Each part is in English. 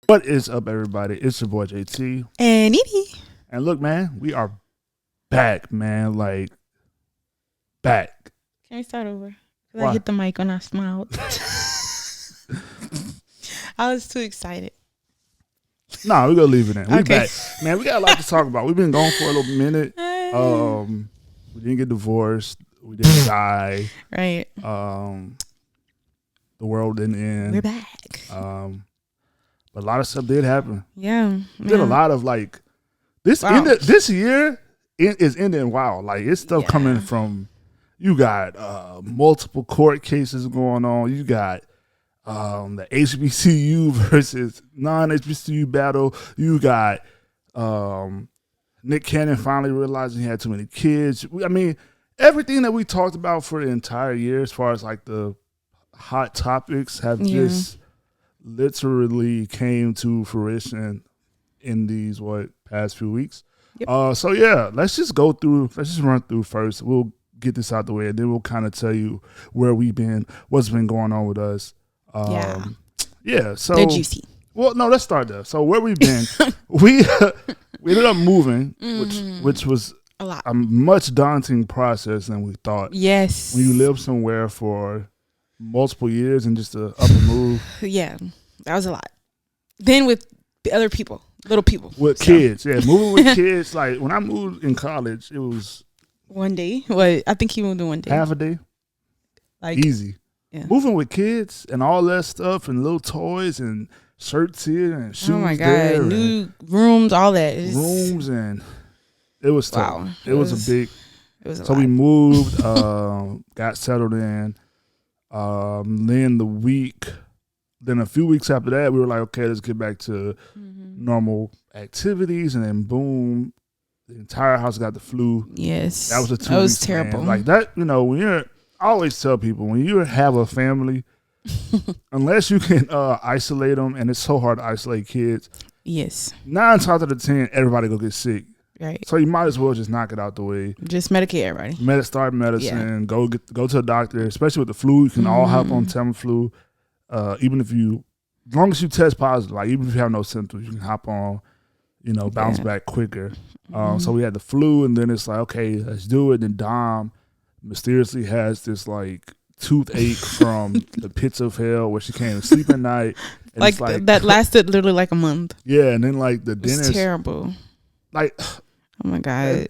What is up, everybody? It's your boy JT. And Edie. And look, man, we are back, man. Like, back. Can we start over? Why? I hit the mic when I smiled. I was too excited. Nah, we're going to leave it in. We Okay. back. Man, we got a lot to talk about. We've been gone for a little minute. We didn't get divorced. We didn't die. Right. The world didn't end. We're back. But a lot of stuff did happen. Yeah. We did a lot of, like, this year is ending wild. Like, it's stuff coming from, you got multiple court cases going on. You got the HBCU versus non-HBCU battle. You got Nick Cannon finally realizing he had too many kids. I mean, everything that we talked about for the entire year as far as, like, the hot topics have just literally came to fruition in these past few weeks. Yep. So yeah, let's just run through first. We'll get this out the way and then we'll kind of tell you where we've been, what's been going on with us. So they're juicy. Well, no, let's start there. So where we've been, we ended up moving, which was a much daunting process than we thought. Yes. When you live somewhere for multiple years and just to up and move. Yeah, that was a lot. Then with the other people, little people. With kids, moving with kids. Like when I moved in college, it was 1 day. What? I think he moved in 1 day. half a day. Like easy. Yeah. Moving with kids and all that stuff and little toys and shirts here and shoes. Oh my God! there New rooms, all that. Rooms and it was tough. Wow. It was a big. It was a So lot. we moved, got settled in. Then a few weeks after that, we were like, okay, let's get back to normal activities. And then boom, the entire house got the flu. Yes. That was a 2 That was weeks, terrible. man. Like that, I always tell people, when you have a family, unless you can isolate them, and it's so hard to isolate kids, Yes. 9 times out of 10, everybody go get sick. Right. So you might as well just knock it out the way. Just medicate everybody. Start medicine. Go to a doctor. Especially with the flu, you can all hop on Tamiflu. As long as you test positive, like even if you have no symptoms, you can hop on. Bounce back quicker. So we had the flu, and then it's like, okay, let's do it. And Dom mysteriously has this like toothache from the pits of hell where she can't even sleep at night. And Like, that lasted literally like a month. Yeah, and then like the It was dentist, terrible. like, Oh my God.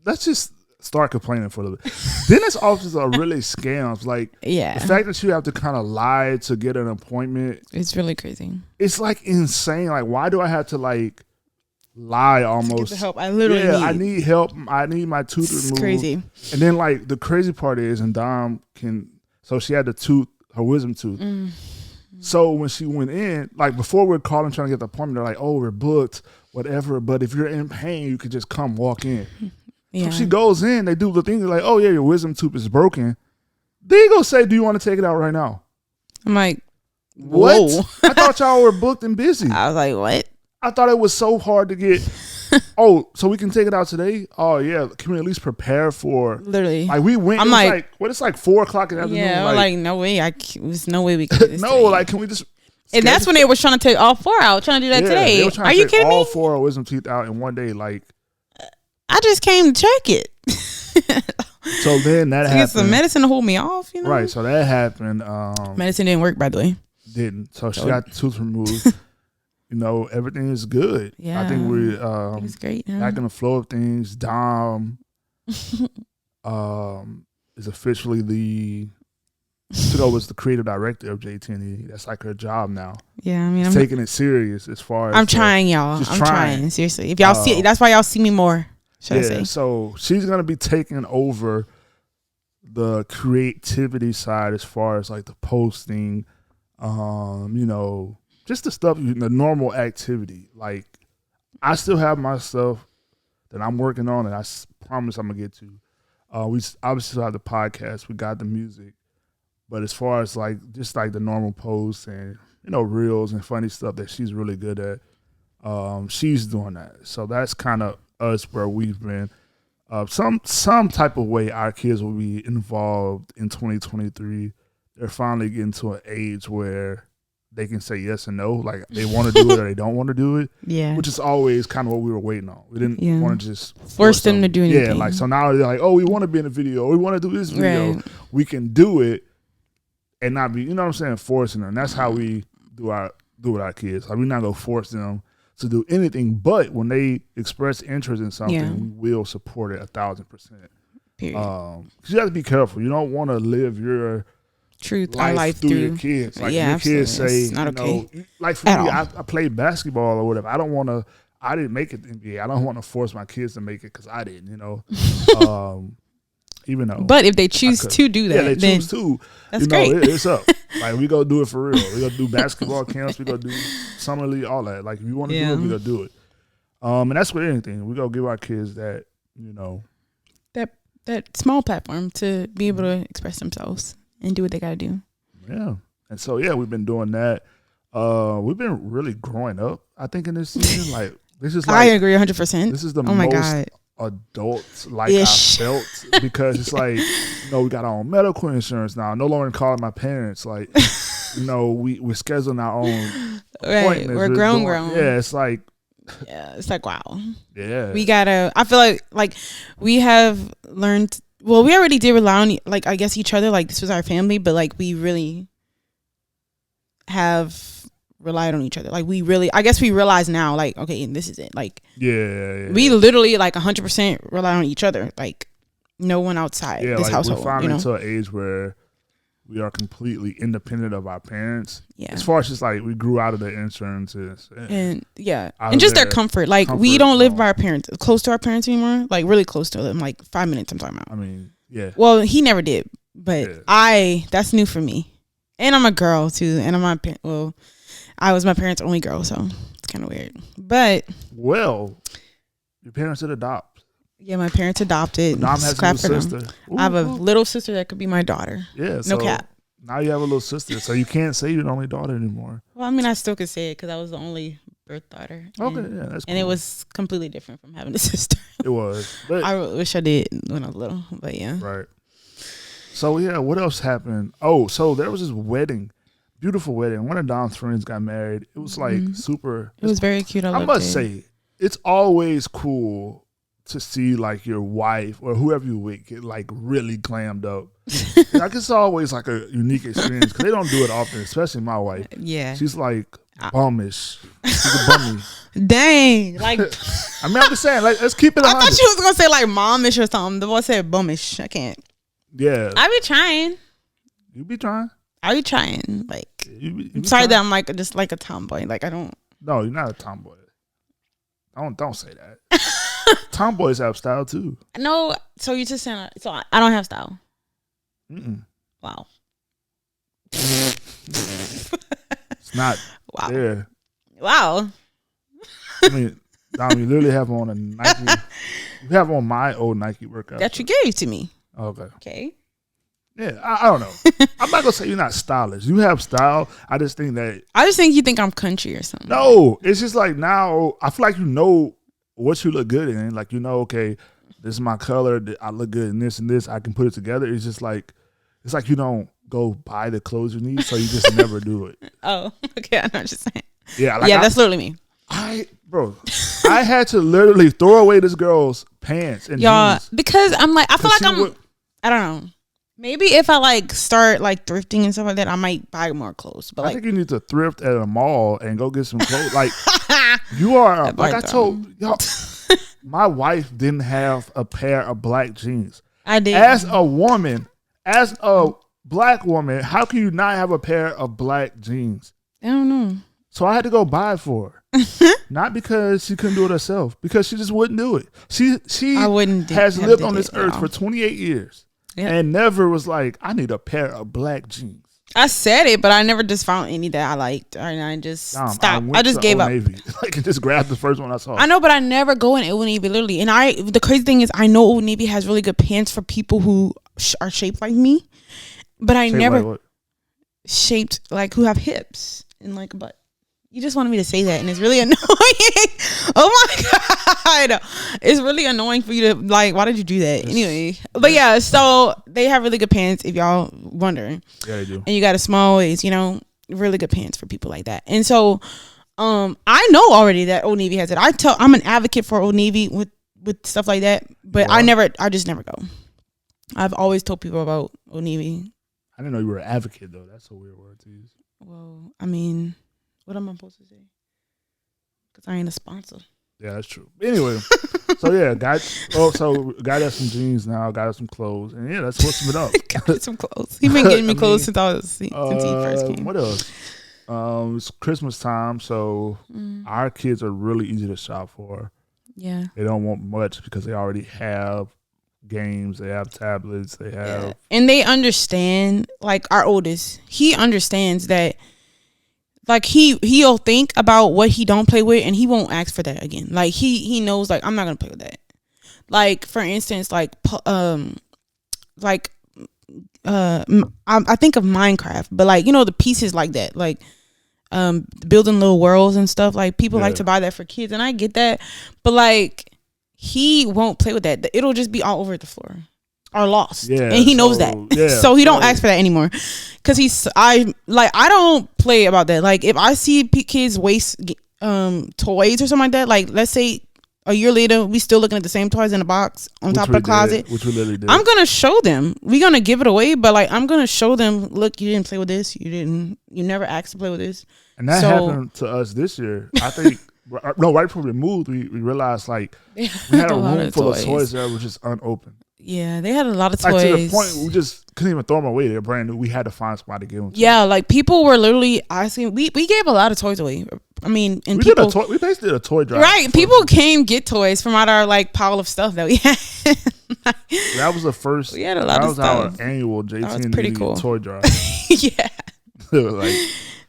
let's just start complaining for a little bit. Dentist offices are really scams. Like, Yeah. the fact that you have to kind of lie to get an appointment, It's really crazy. it's like insane. Like, why do I have to like lie To almost? get the help I literally need. I need help. I need my tooth It's removed. crazy. And then like the crazy part is, and Dom so she had her wisdom tooth. So when she went in, like before we're calling trying to get the appointment, they're like, oh, we're booked, whatever. But if you're in pain, you could just come walk in. Yeah. So she goes in, they do the thing, they're like, oh yeah, your wisdom tooth is broken. They go say, do you want to take it out right now? I'm like, What? whoa. I thought y'all were booked and busy. I was like, what? I thought it was so hard to get. Oh, so we can take it out today? Oh yeah, can we at least prepare for? Literally. Like we went. I'm it was like, what? It's like 4:00 in the afternoon. Yeah, I'm like, no way. There's no way we can do this. no, today. like can we just? And that's when they were trying to take all 4 out, trying to do that They today. were trying Are to you take kidding all me? 4 wisdom teeth out in one day. Like, I just came to check it. so then that To happened. get some medicine to hold me off, Right. So that happened. Medicine didn't work, by the way. Didn't. So she got the tooth removed. Everything is good. Yeah. I think we It was great. back in the flow of things. Dom is officially was the creative director of JT&E. That's like her job now. Yeah, I mean, She's taking it serious as far as I'm trying, y'all. she's I'm trying. trying. Seriously. If y'all see, that's why y'all see me more. Should I say? So she's gonna be taking over the creativity side as far as like the posting, just the stuff, the normal activity. Like I still have my stuff that I'm working on, and I promise I'm gonna get to. We obviously still have the podcast. We got the music. But as far as like just like the normal posts and reels and funny stuff that she's really good at, she's doing that. So that's kind of us where we've been. Some type of way our kids will be involved in 2023. They're finally getting to an age where they can say yes and no, like they want to do it or they don't want to do it. Yeah. Which is always kind of what we were waiting on. We didn't want to just force them to do anything. Yeah, like so now they're like, oh, we want to be in a video, we want to do this video. We can do it and not be, you know what I'm saying, forcing them. That's how we do with our kids. Like we're not gonna force them to do anything, but when they express interest in something, we will support it 1,000%. Period. 'Cause you have to be careful. You don't want to live your truth life through your kids. Like your kids say, it's not okay. like for me, I played basketball or whatever. I didn't make it to the NBA. I don't want to force my kids to make it because I didn't, even though. But if they choose to do that, they choose to. That's great. It's up. Like we go do it for real. We go do basketball camps. We go do summer league, all that. Like if you want to do it, we go do it. And that's with anything. We go give our kids that, that small platform to be able to express themselves and do what they got to do. Yeah. And so, we've been doing that. We've been really growing up, I think, in this season. Like, this is like... I agree 100%. This is the most adult-like I felt because it's like, we got our own medical insurance now. No longer calling my parents. Like, we're scheduling our own appointments. We're grown. Yeah, it's like... Yeah, it's like, wow. Yeah. We gotta... I feel like we have learned... Well, we already did rely on, like, I guess each other. Like, this was our family. But, like, we really have relied on each other. Like, I guess we realize now, like, okay, and this is it. Like, we literally, like, 100% rely on each other. Like, no one outside this household. We're finally into an age where we are completely independent of our parents. Yeah. As far as just, like, we grew out of their insurances. And just their comfort. Like, we don't live by our parents, close to our parents anymore. Like, really close to them. Like, 5 minutes I'm talking about. I mean, yeah. Well, he never did. But that's new for me. And I'm a girl, too. And I was my parents' only girl, so it's kind of weird. But. Well, your parents did adopt. Yeah, my parents adopted. Dom has a little sister. I have a little sister that could be my daughter. Yeah. No cap. Now you have a little sister, so you can't say you're the only daughter anymore. Well, I mean, I still could say it because I was the only birth daughter. Okay, that's cool. And it was completely different from having a sister. It was. But I wish I did when I was little, but yeah. Right. So, what else happened? Oh, so there was this wedding. Beautiful wedding. One of Dom's friends got married. It was like super. It was very cute. I must say, it's always cool to see like your wife or whoever you with get like really glammed up. Like it's always like a unique experience because they don't do it often, especially my wife. Yeah. She's like bummish. She's a bummy. Dang. Like I mean, I'm just saying, like, let's keep it 100. I thought she was gonna say like momish or something. The boy said bummish. I can't. Yeah. I be trying. You be trying? I be trying. Like I'm sorry that I'm like just like a tomboy. Like I don't. No, you're not a tomboy. Don't say that. Tomboys have style too. No, so you just saying so I don't have style. Wow. It's not there. Wow. I mean, Dom, you literally have on a Nike. You have on my old Nike workout that you gave to me. Okay. Yeah, I don't know. I'm not gonna say you're not stylish. You have style. I just think you think I'm country or something. No, it's just like now I feel like you know what you look good in. Like okay, this is my color. I look good in this and this. I can put it together. It's just like you don't go buy the clothes you need, so you just never do it. Oh, okay. I know what you're saying. Yeah, that's literally me. I had to literally throw away this girl's pants and jeans. Because I'm like, I feel like I don't know. Maybe if I like start like thrifting and stuff like that, I might buy more clothes. But I think you need to thrift at a mall and go get some clothes. Like you are, like I told y'all, my wife didn't have a pair of black jeans. I did. As a woman, as a black woman, how can you not have a pair of black jeans? I don't know. So I had to go buy it for her. Not because she couldn't do it herself, because she just wouldn't do it. She has lived on this earth for 28 years. Yep. And never was like, I need a pair of black jeans. I said it, but I never just found any that I liked. And I just stopped. I just gave up. Like, just grabbed the first one I saw. I know, but I never go in Old Navy, literally. And the crazy thing is, I know Old Navy has really good pants for people who are shaped like me. But I never shaped like who have hips and like a butt. You just wanted me to say that, and it's really annoying. Oh my God. It's really annoying for you to, like, why did you do that? Anyway. But yeah, so they have really good pants if y'all wondering. Yeah, they do. And you got a small waist, really good pants for people like that. And so I know already that Old Navy has it. I'm an advocate for Old Navy with stuff like that, but wow. I just never go. I've always told people about Old Navy. I didn't know you were an advocate though. That's a weird word to use. Well, I mean, what am I supposed to say? Because I ain't a sponsor. Yeah, that's true. Anyway, so yeah, got us some jeans now, got us some clothes, and yeah, that's what's been up. Got us some clothes. He been getting me clothes since he first came. What else? It's Christmas time, so our kids are really easy to shop for. Yeah, they don't want much because they already have games, they have tablets, they have, and they understand. Like our oldest, he understands that. Like he'll think about what he don't play with, and he won't ask for that again. Like he knows, like I'm not gonna play with that. Like for instance, I think of Minecraft, but like the pieces like that, like building little worlds and stuff. Like people like to buy that for kids, and I get that, but like he won't play with that. It'll just be all over the floor. Are lost, and he knows that, so he don't ask for that anymore. Because I don't play about that. Like if I see kids waste toys or something like that, like let's say a year later we still looking at the same toys in a box on top of the closet, which we literally did. I'm gonna show them. We're gonna give it away, but like I'm gonna show them. Look, you didn't play with this. You never asked to play with this. And that happened to us this year. I think. No, right before we moved, we realized like we had a room full of toys that were just unopened. Yeah, they had a lot of toys. Like to the point we just couldn't even throw them away. They're brand new. We had to find somebody to give them to. Yeah, like people were literally asking. We gave a lot of toys away. I mean, and we basically did a toy drive. Right, people came get toys from out our like pile of stuff that we had. That was the first. We had a lot of stuff. That was our annual JT that was pretty cool. toy drive. Yeah, like.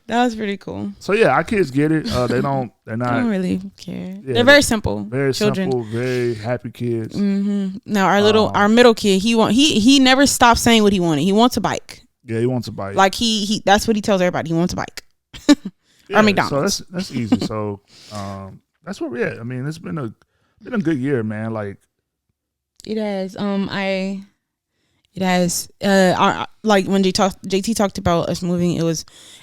That was pretty cool. So yeah, our kids get it. They're not. They don't really care. Yeah, they're very simple. Very children. Simple. Very happy kids. Mm-hmm. Now our middle kid, he never stopped saying what he wanted. He wants a bike. Yeah, he wants a bike. Like he that's what he tells everybody. He wants a bike. Or McDonald's. So that's easy. So that's where we're at. I mean, it's been a good year, man. Like it has. It has. Like when JT talked about us moving,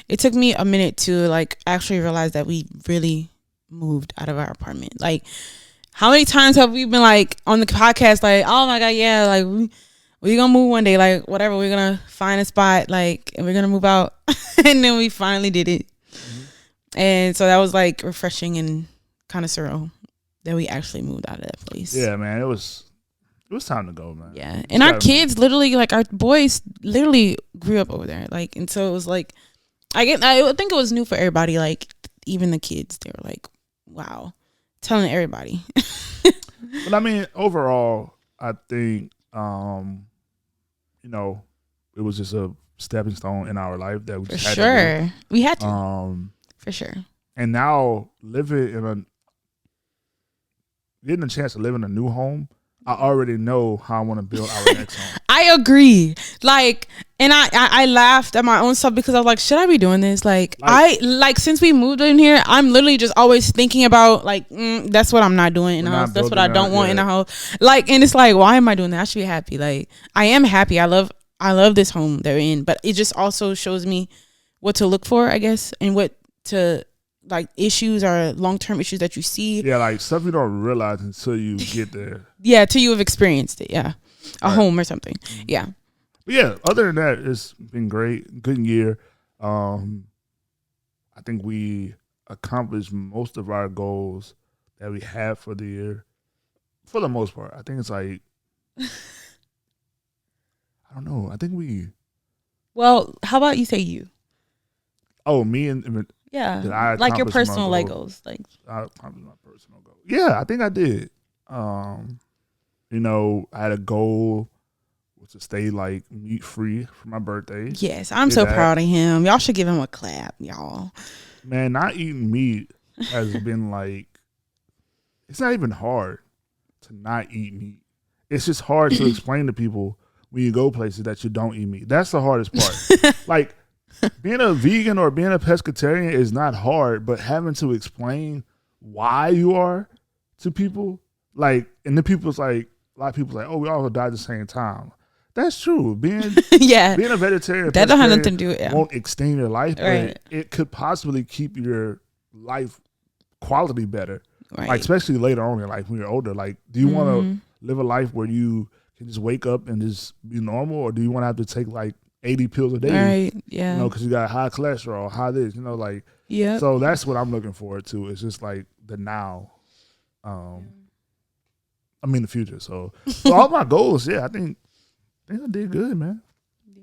it took me a minute to like actually realize that we really moved out of our apartment. Like how many times have we been like on the podcast like, oh my god, yeah, like we gonna move one day, like whatever, we're gonna find a spot, like, and we're gonna move out. And then we finally did it. Mm-hmm. And so that was like refreshing and kind of surreal that we actually moved out of that place. Yeah, man, it was time to go, man. Yeah. And our kids literally, like our boys literally grew up over there. Like, and so it was like, I think it was new for everybody. Like even the kids, they were like, wow, telling everybody. But I mean, overall, I think, it was just a stepping stone in our life that we just had to do. We had to. For sure. And now getting a chance to live in a new home, I already know how I want to build our next home. I agree. Like, and I laughed at my own stuff because I was like, should I be doing this? Like since we moved in here, I'm literally just always thinking about like, that's what I'm not doing in the house. That's what I don't want in the house. Like, and it's like, why am I doing that? I should be happy. Like, I am happy. I love this home they're in, but it just also shows me what to look for, I guess, and what to like issues or long-term issues that you see. Yeah, like stuff you don't realize until you get there. Yeah, till you have experienced it. Yeah, a home or something. Mm-hmm. Yeah. But yeah, other than that, it's been great. Good year. I think we accomplished most of our goals that we had for the year, for the most part. I think it's like, I don't know. I think we. Well, how about you say you? Oh, me and. Yeah, like your personal Legos. Like I accomplished my personal goal. Yeah, I think I did. I had a goal to stay like meat free for my birthday. Yes, I'm so proud of him. Y'all should give him a clap, y'all. Man, not eating meat has been like, it's not even hard to not eat meat. It's just hard to explain to people when you go places that you don't eat meat. That's the hardest part. Like, being a vegan or being a pescatarian is not hard, but having to explain why you are to people, like, and then people's like, a lot of people's like, oh, we all died at the same time. That's true. Being being a vegetarian that don't have nothing to do with it. Won't extend your life, but it could possibly keep your life quality better. Right. Like especially later on in life when you're older. Like, do you want to live a life where you can just wake up and just be normal, or do you want to have to take like 80 pills a day? Right. Yeah. You know, because you got high cholesterol, high this. You know, like. Yeah. So that's what I'm looking forward to. It's just like the now. I mean the future. So all my goals, I think I did good, man. I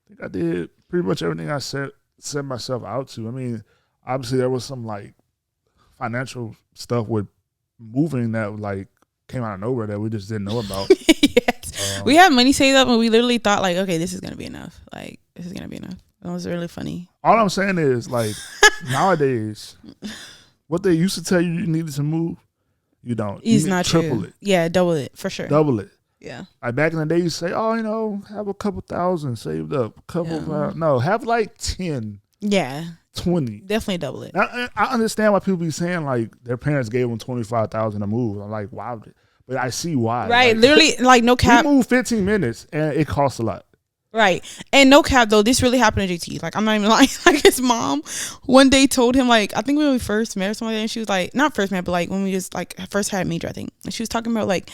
think I did pretty much everything I set myself out to. I mean, obviously there was some like financial stuff with moving that like came out of nowhere that we just didn't know about. Yes. We had money saved up and we literally thought like, okay, this is gonna be enough. Like, this is gonna be enough. That was really funny. All I'm saying is like nowadays, what they used to tell you needed to move, you don't. It's not triple true. it. Yeah, double it for sure. Double it. Yeah. Like back in the day, you say, oh, you know, have a couple thousand saved up, no, have like 10. Yeah. 20. Definitely double it. I understand why people be saying like their parents gave them $25,000 to move. I'm like, wow, but I see why. Right, like, literally, like no cap. We moved 15 minutes and it costs a lot. Right, and no cap though, this really happened to JT. Like, I'm not even lying. Like, his mom one day told him, like, I think when we first met or something, and she was like, not first met, but like when we just like first had Major, I think, and she was talking about like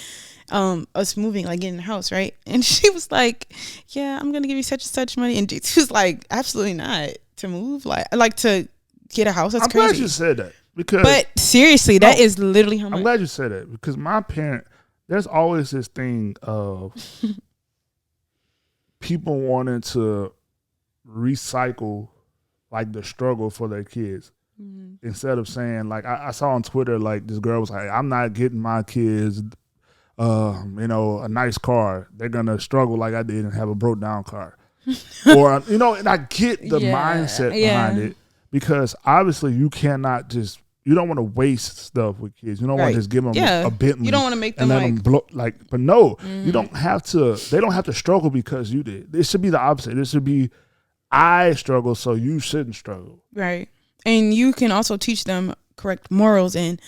us moving, like getting a house, right? And she was like, yeah, I'm gonna give you such and such money, and JT was like, absolutely not, to move, like to get a house. That's crazy. I'm glad you said that, because but seriously, that is literally how much. I'm glad you said that, because my parent, there's always this thing of people wanting to recycle like the struggle for their kids, instead of saying like, I saw on Twitter like this girl was like, I'm not getting my kids you know, a nice car. They're gonna struggle like I did and have a broke down car. Or, you know, and I get the mindset behind it, because obviously you cannot just, you don't want to waste stuff with kids. You don't want to just give them a Bentley. You don't want to make them and let them blow, like, but no, you don't have to, they don't have to struggle because you did. It should be the opposite. It should be, I struggle, so you shouldn't struggle. Right. And you can also teach them correct morals and,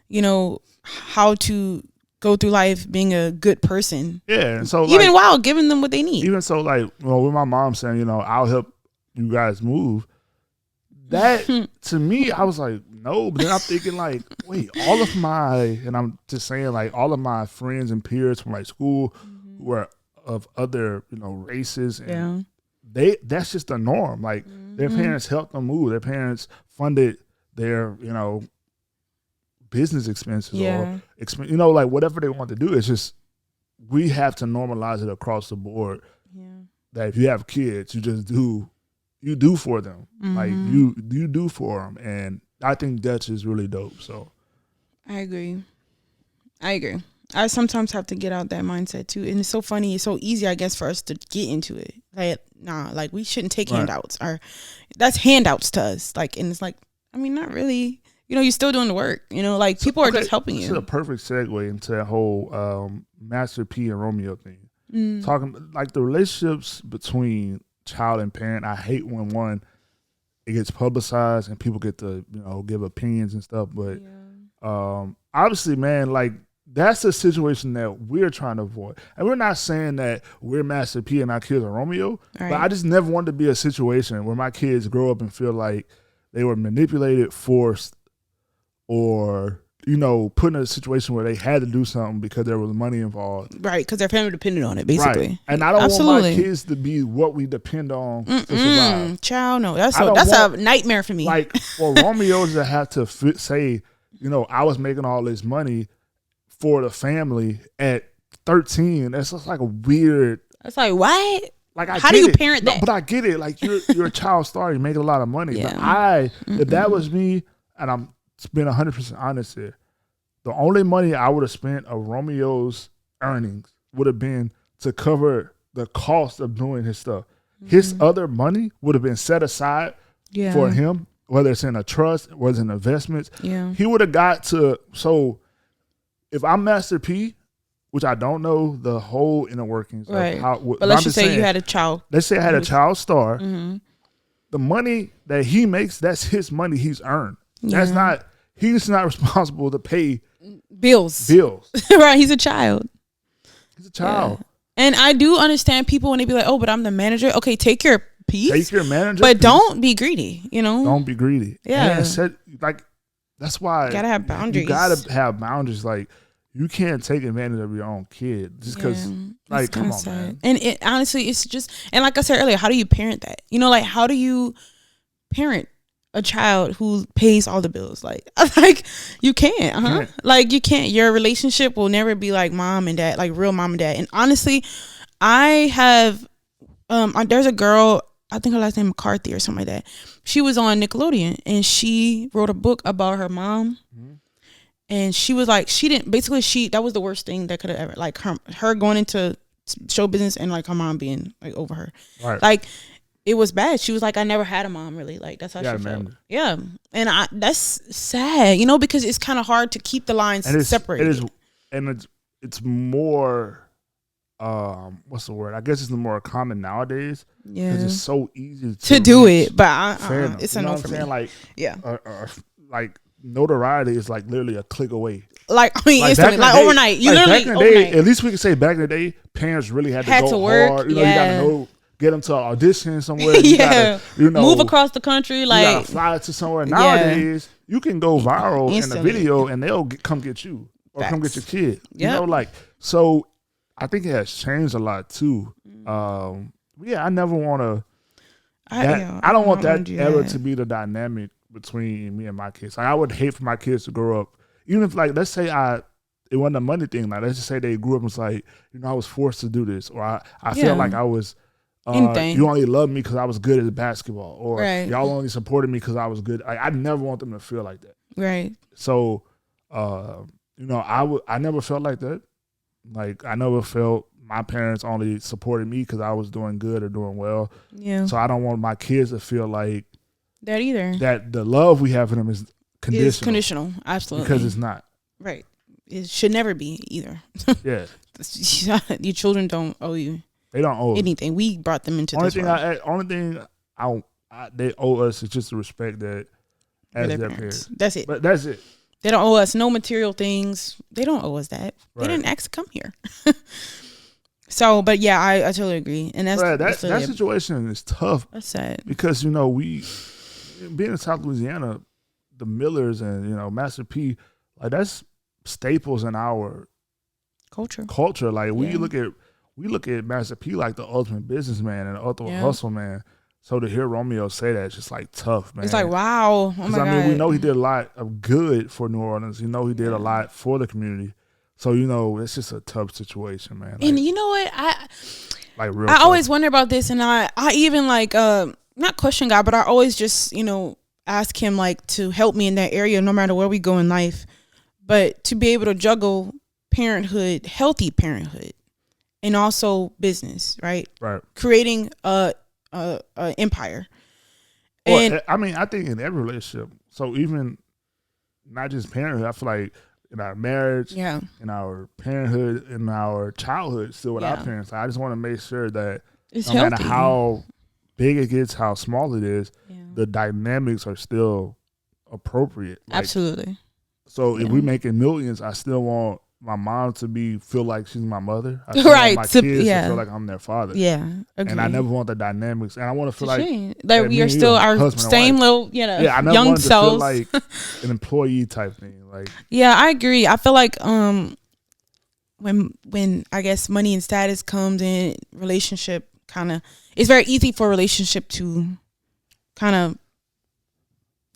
you know, how to go through life being a good person. Yeah. And so even while giving them what they need. Even so, like, well, with my mom saying, you know, I'll help you guys move, that to me, I was like, no. But then I'm thinking like, wait, all of my, and I'm just saying like all of my friends and peers from like school who were of other, you know, races, and that's just the norm. Like their parents helped them move. Their parents funded their, you know, business expenses or you know, like whatever they want to do. It's just, we have to normalize it across the board. That if you have kids, you just do, you do for them. Like you do for them. And I think that's just really dope. So I agree. I sometimes have to get out that mindset too. And it's so funny. It's so easy, I guess, for us to get into it. Like, nah, like we shouldn't take handouts, or that's handouts to us. Like, and it's like, I mean, not really. You know, you're still doing the work. You know, like people are just helping you. This is a perfect segue into that whole Master P and Romeo thing. Talking like the relationships between child and parent. I hate when it gets publicized and people get to, you know, give opinions and stuff. But obviously, man, like that's a situation that we're trying to avoid. And we're not saying that we're Master P and our kids are Romeo. Right. But I just never wanted to be a situation where my kids grow up and feel like they were manipulated, forced, or, you know, put in a situation where they had to do something because there was money involved. Right, because their family depended on it, basically. Right. And I don't want my kids to be what we depend on to survive. Child, no. That's a nightmare for me. Like, for Romeos to have to say, you know, I was making all this money for the family at 13, that's just like a weird. That's like, what? Like, how do you parent that? No, but I get it. Like, you're a child star, you're making a lot of money. But if that was me, and I'm being 100% honest here, the only money I would have spent of Romeo's earnings would have been to cover the cost of doing his stuff. His other money would have been set aside for him, whether it's in a trust, whether it's in investments. He would have got to, so if I'm Master P, which I don't know the whole inner workings of how, but let's just say you had a child. Let's say I had a child star. The money that he makes, that's his money he's earned. That's not, he's not responsible to pay bills. Right, he's a child. He's a child. And I do understand people when they be like, "Oh, but I'm the manager." Okay, take your piece. Take your manager, but don't be greedy. You know, don't be greedy. Yeah, like that's why you gotta have boundaries. You gotta have boundaries. Like you can't take advantage of your own kid just because. Like, come on, man. And it honestly, it's just, and like I said earlier, how do you parent that? You know, like how do you parent a child who pays all the bills? Like you can't, Like you can't. Your relationship will never be like mom and dad, like real mom and dad. And honestly, I have, there's a girl, I think her last name McCarthy or something like that. She was on Nickelodeon and she wrote a book about her mom. Mm-hmm. And she was like, that was the worst thing that could have ever, like her going into show business and like her mom being like over her. Right. Like it was bad. She was like, I never had a mom really. Like that's how she felt. Yeah. And that's sad, you know, because it's kind of hard to keep the lines separated. It is, and it's more, what's the word? I guess it's more common nowadays. Yeah. Because it's so easy to do it. But it's a no for me. Like, yeah. Like, notoriety is like literally a click away. Like instantly, like overnight. You literally back in the day, at least we can say back in the day, parents really had to go work, hard. You know, you gotta get them to audition somewhere. You gotta, move across the country. Like you gotta fly to somewhere. Nowadays, you can go viral instantly in a video, and they'll come get you or come get your kid. You know, like so. I think it has changed a lot too. I never want to. I don't want that ever to be the dynamic between me and my kids. Like, I would hate for my kids to grow up, even if like let's say it wasn't a money thing. Like let's just say they grew up and was like, I was forced to do this, or I felt like I was. You only loved me because I was good at basketball, or y'all only supported me because I was good. I never want them to feel like that. Right. So, I never felt like that. Like I never felt my parents only supported me because I was doing good or doing well. Yeah. So I don't want my kids to feel like that either. That the love we have for them is conditional. It's conditional, absolutely. Because it's not. Right. It should never be either. Yeah. Your children don't owe you. They don't owe anything. We brought them into this world. Only thing they owe us is just the respect that as their parents. That's it. But that's it. They don't owe us no material things. They don't owe us that. Right. They didn't ask to come here. So, but yeah, I totally agree. And that situation is tough. That's sad. Because, we, being in South Louisiana, the Millers and, Master P, like that's staples in our culture. Like we look at Master P like the ultimate businessman and the ultimate hustle man. So to hear Romeo say that, it's just like tough, man. It's like, wow. Oh my God. We know he did a lot of good for New Orleans. He did a lot for the community. So, it's just a tough situation, man. Like, and you know what? I always wonder about this, and I even like, not question God, but I always just, ask him like to help me in that area no matter where we go in life. But to be able to juggle parenthood, healthy parenthood, and also business, right? Right. Creating a empire. Well, and I think in every relationship, so even not just parenthood, I feel like in our marriage, in our parenthood, in our childhood, still with our parents, I just want to make sure that it's no healthy. Matter how big it gets, how small it is, the dynamics are still appropriate. Like, absolutely. So if we making millions, I still want my mom to feel like she's my mother. I still want my kids to feel like I'm their father. Yeah, agreed. And I never want the dynamics, and I want to feel like we are still our same little, I never young want to selves. feel like an employee type thing. Like, yeah, I agree. I feel like when I guess money and status comes in, relationship it's very easy for a relationship to kind of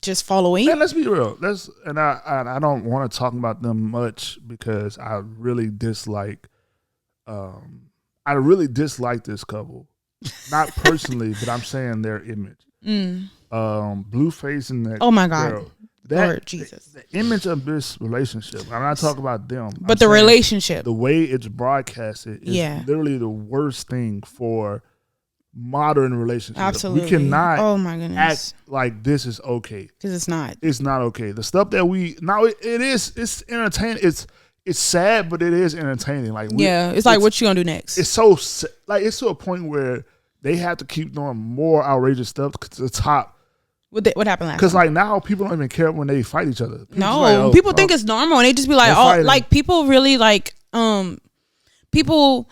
just fall away. And let's be real. I don't want to talk about them much because I really dislike. I really dislike this couple, not personally, but I'm saying their image. Blueface and that. Oh my God, girl, Lord Jesus! The image of this relationship. I'm not talking about them, but the relationship, the way it's broadcasted, is literally the worst thing for modern relationships. Absolutely. We cannot act like this is okay. Because it's not. It's not okay. The stuff that it's entertaining. It's sad, but it is entertaining. Like it's like what you gonna do next? It's so it's to a point where they have to keep doing more outrageous stuff to the top. What happened last? Because like now people don't even care when they fight each other. People think it's normal and they just be like, like people really like people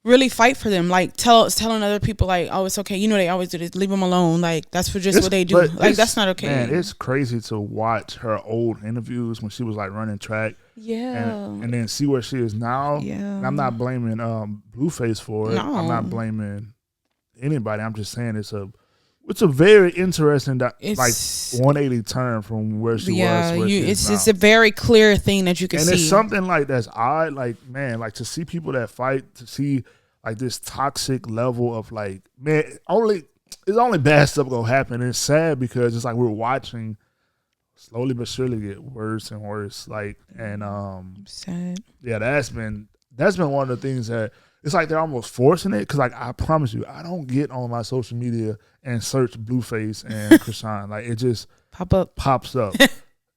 really fight for them. Like telling other people like, oh, it's okay. You know, they always do this. Leave them alone. Like that's what they do. Like that's not okay. Man, it's crazy to watch her old interviews when she was like running track. Yeah. And then see where she is now. Yeah. And I'm not blaming Blueface for it. No. I'm not blaming anybody. I'm just saying it's a very interesting like 180 turn from where she was. Yeah, it's a very clear thing that you can see. And it's something like that's odd. Like, man, like to see people that fight, to see like this toxic level of like, man, it's only bad stuff gonna happen. And it's sad because it's like we're watching slowly but surely get worse and worse. Like, and sad. Yeah, that's been one of the things that it's like they're almost forcing it. Because like I promise you, I don't get on my social media and search Blueface and Chrisean. Like it just pops up,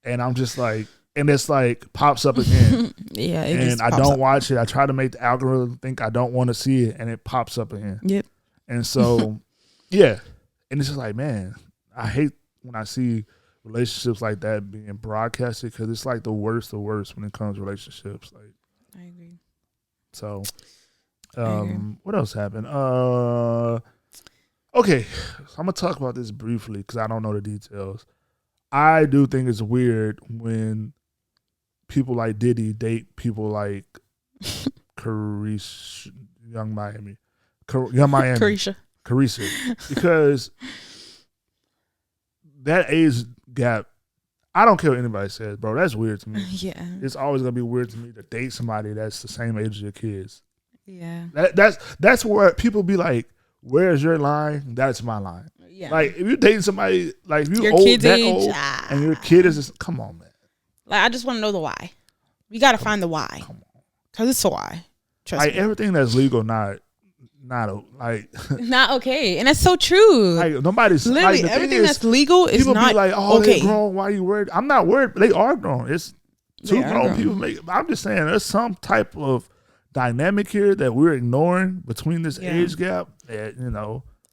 and I'm just like, and it's like pops up again. Yeah, and I don't watch it. I try to make the algorithm think I don't want to see it, and it pops up again. Yep. And so, yeah, and it's just like, man, I hate when I see relationships like that being broadcasted because it's like the worst of worst when it comes to relationships. Like, I agree. So, what else happened? Okay, so I'm gonna talk about this briefly because I don't know the details. I do think it's weird when people like Diddy date people like Carisha, Young Miami, Carisha, because that age gap. I don't care what anybody says, bro. That's weird to me. Yeah, it's always gonna be weird to me to date somebody that's the same age as your kids. Yeah, that's where people be like, "Where's your line? That's my line." Yeah, like if you're dating somebody, like if you're old, that old, and your kid is just, come on, man. Like I just want to know the why. We got to find the why. Come on, because it's a why. Trust me. Everything that's legal, not like not okay, and that's so true. Like nobody's literally like, everything that's legal is people not be like, oh, okay. They're grown. Why are you worried? I'm not worried. They are grown. It's two grown people. I'm just saying, there's some type of dynamic here that we're ignoring between this age gap. That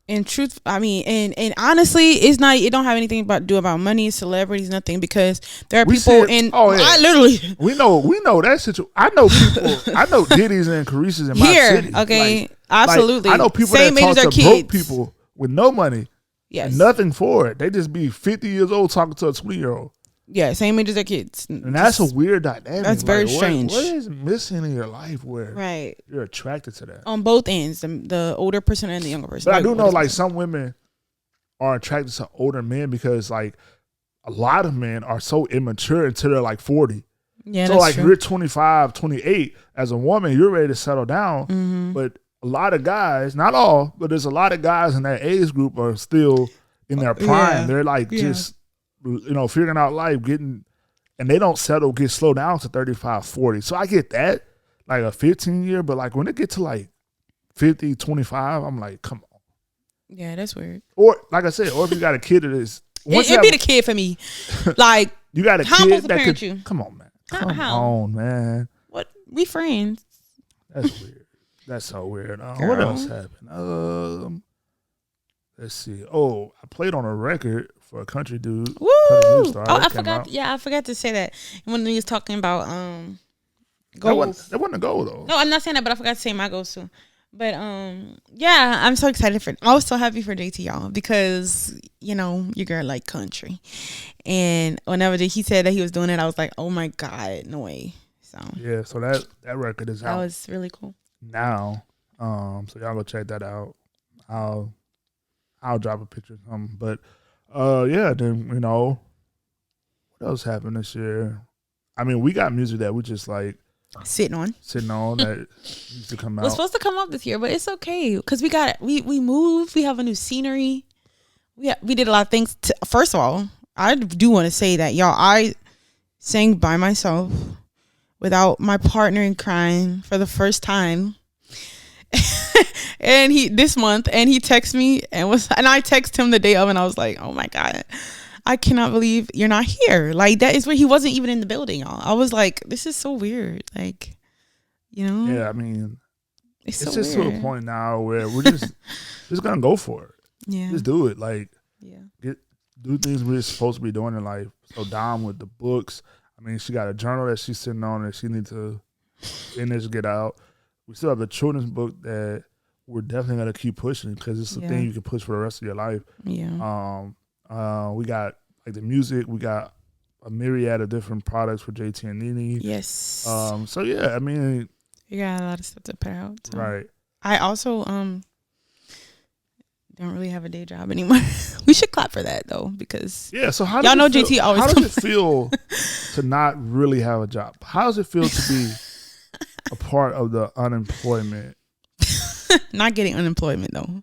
In truth, I mean, and honestly, it's not. It don't have anything to do about money, celebrities, nothing. Because there are people in. I literally. We know that situation. I know people. I know Diddy's and Carishas in my city. Okay, like, absolutely. Like, I know people that talk to broke people with no money. Yes. And nothing for it. They just be 50 years old talking to a 20-year-old. Yeah, same age as their kids. And that's a weird dynamic. That's very strange. What is missing in your life where you're attracted to that? On both ends, the older person and the younger person. But I do know like some women are attracted to older men because like a lot of men are so immature until they're like 40. Yeah, so like you're 25, 28, as a woman, you're ready to settle down. Mm-hmm. But a lot of guys, not all, but there's a lot of guys in that age group are still in their prime. Yeah. They're like just figuring out life, and they don't get slow down to 35, 40. So I get that, like a 15-year, but like when it get to like 50, 25, I'm like, come on. Yeah, that's weird. Or like I said, or if you got a kid that is, it'd be the kid for me. Like you got a kid that could, you? Come on, man. Come on, man. What? We friends. That's weird. That's so weird. What else happened? Let's see. Oh, I played on a record for a country dude. Woo! I forgot. Yeah, I forgot to say that when he was talking about goals. That wasn't a goal though. No, I'm not saying that, but I forgot to say my goals too. But yeah, I'm so excited I was so happy for JT, y'all, because your girl like country, and whenever he said that he was doing it, I was like, oh my god, no way. So yeah, so that record is out. That was really cool. Now, so y'all go check that out. I'll drop a picture of something. But then what else happened this year? I mean, we got music that we just like sitting on that needs to come out. It was supposed to come out this year, but it's okay because we moved. We have a new scenery. We did a lot of things. First of all, I do want to say that y'all, I sang by myself without my partner in crime for the first time. And this month, and he texted me and I texted him the day of, and I was like, oh my god, I cannot believe you're not here. Like that is where he wasn't even in the building, y'all. I was like, this is so weird. Like, Yeah, I mean, it's so just weird. To a point now where we're just gonna go for it. Yeah, just do it. Like, yeah, do things we're supposed to be doing in life. So Dom with the books. I mean, she got a journal that she's sitting on that she needs to finish, get out. we still have the children's book that we're definitely gonna keep pushing because it's the thing you can push for the rest of your life. Yeah. We got like the music. We got a myriad of different products for JT and Nene. Yes. So yeah, I mean, you got a lot of stuff to put out. So. Right. I also don't really have a day job anymore. We should clap for that though, because So how y'all know JT always. How does it feel to not really have a job? How does it feel to be a part of the unemployment? Not getting unemployment though.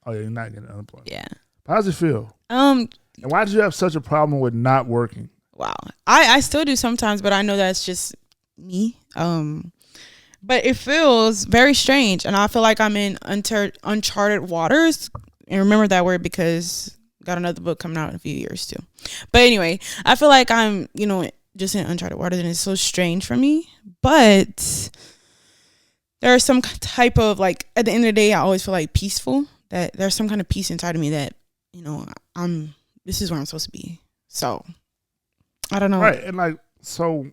Oh yeah, you're not getting unemployment. Yeah. How does it feel? And why did you have such a problem with not working? Wow. I still do sometimes, but I know that's just me. But it feels very strange, and I feel like I'm in uncharted waters. And remember that word because got another book coming out in a few years too. But anyway, I feel like I'm, just in uncharted waters, and it's so strange for me. But there's some type of like at the end of the day, I always feel like peaceful. That there's some kind of peace inside of me that this is where I'm supposed to be. So I don't know. Right, and like so,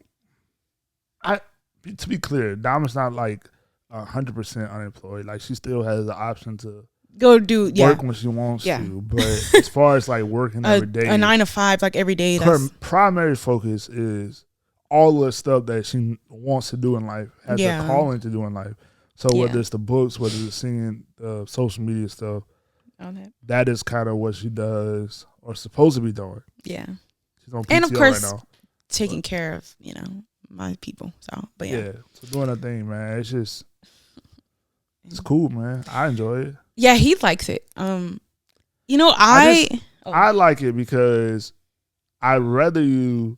to be clear, Dama's not like 100% unemployed. Like she still has the option to go do work when she wants to. But as far as like working every day, a 9 to 5, like every day. Her primary focus is all the stuff that she wants to do in life, has a calling to do in life. So whether it's the books, whether it's singing, the social media stuff, that is kind of what she does or supposed to be doing. Yeah. She's on PTO and of course, right now. Taking care of my people. So, but so doing her thing, man. It's just, it's cool, man. I enjoy it. Yeah, he likes it. I like it because I'd rather you.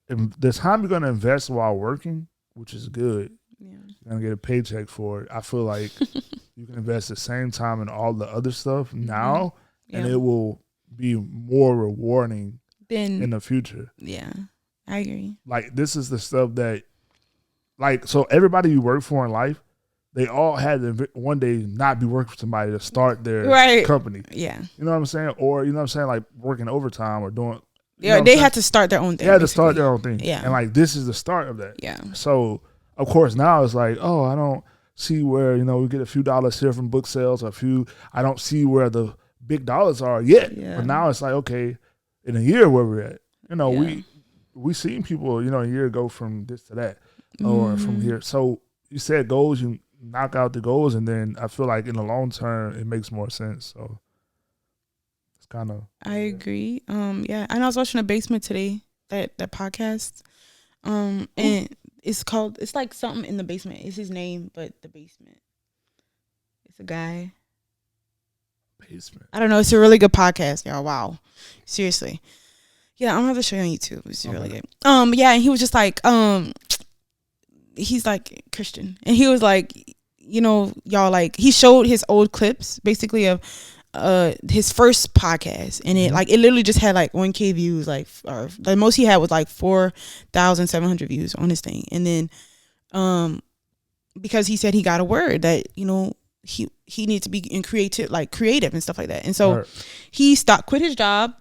The time you're gonna invest while working, which is good. Yeah. You're gonna get a paycheck for it. I feel like you can invest the same time in all the other stuff now, and it will be more rewarding in the future. Yeah. I agree. Like this is the stuff that, like, so everybody you work for in life, they all had to one day not be working for somebody to start their company. Yeah. You know what I'm saying? Or, like working overtime or doing. They had to start their own thing. They had to start their own thing. Yeah. And like this is the start of that. Yeah. So, of course, now it's like, oh, I don't see where, we get a few dollars here from book sales, I don't see where the big dollars are yet. Yeah. But now it's like, okay, in a year where we're at, we seen people, a year ago from this to that or from here. So you said goals, you knock out the goals, and then I feel like in the long term, it makes more sense. So it's kind of. I agree. And I was watching The Basement today, that podcast. And it's like something in the basement. It's his name, but The Basement. It's a guy. Basement. I don't know. It's a really good podcast, y'all. Wow. Seriously. Yeah, I'm gonna have to show you on YouTube. It's really good. And he was just like, he's like Christian, and he was like, y'all, like he showed his old clips basically of his first podcast, and it literally just had like 1K views, like, or the most he had was like 4,700 views on his thing, and then because he said he got a word that he needs to be in creative and stuff like that, and so he quit his job.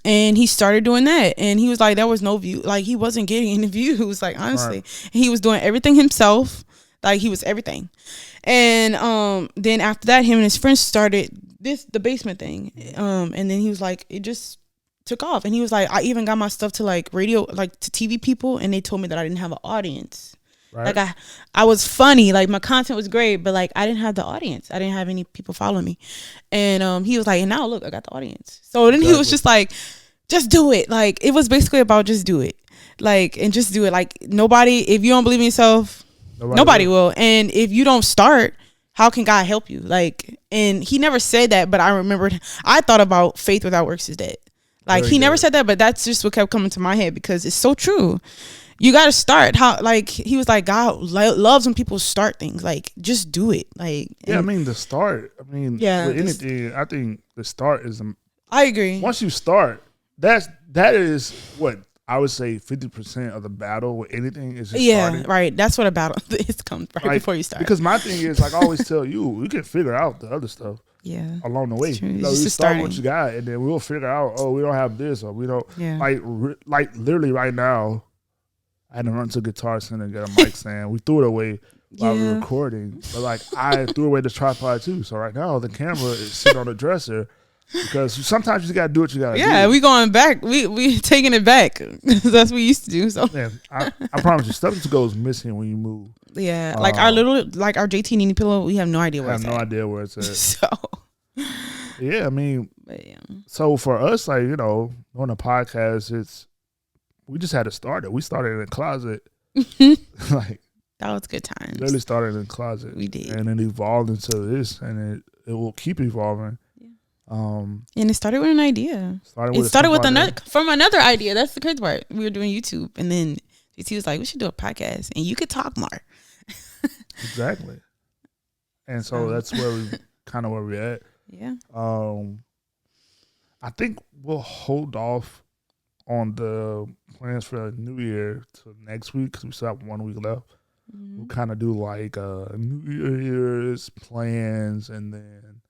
And he started doing that, and he was like, there was no view, like he wasn't getting any views, like honestly. He was doing everything himself, like he was everything. And then after that, him and his friends started the basement thing, and then he was like, it just took off, and he was like, I even got my stuff to like radio, like to TV people, and they told me that I didn't have an audience. Right. Like I was funny, like my content was great, but like I didn't have the audience. I didn't have any people following me. And he was like, and now look, I got the audience. So then he was just like, just do it. Like it was basically about just do it. Like, and just do it. Like nobody, if you don't believe in yourself, nobody will. And if you don't start, how can God help you? Like, and he never said that, but I remembered, I thought about faith without works is dead. Like he never said that, but that's just what kept coming to my head because it's so true. You got to start. How, like he was like, God loves when people start things. Like just do it. Like I mean the start. I mean, with anything, I think the start is. I agree. Once you start, that is what I would say 50% of the battle with anything is just starting. Right. That's what a battle is. Comes right before you start. Because my thing is, like I always tell you can figure out the other stuff. Yeah. Along the way, you start what you got, and then we'll figure out. Oh, we don't have this, or we don't. Yeah. Like literally right now. I had to run to Guitar Center and get a mic stand. We threw it away, while we're recording. But like I threw away the tripod too. So right now the camera is sitting on the dresser because sometimes you gotta do what you gotta do. Yeah, we going back. We taking it back. That's what we used to do. So man, I promise you, stuff just goes missing when you move. Yeah, like our JT Nini pillow, we have no idea where it's at. I have no idea where it's at. So yeah, I mean, so for us, like, you know, on the podcast, we just had to start it. We started in the closet. Like, that was good times. Literally started in the closet. We did. And then evolved into this, and it will keep evolving. Yeah. And it started with an idea. It started with another idea. That's the crazy part. We were doing YouTube, and then JT was like, we should do a podcast, and you could talk more. Exactly. And so that's where we're at. Yeah. I think we'll hold off on the plans for the new year to next week because we still have 1 week left. Mm-hmm. We'll kind of do like New Year's plans, and then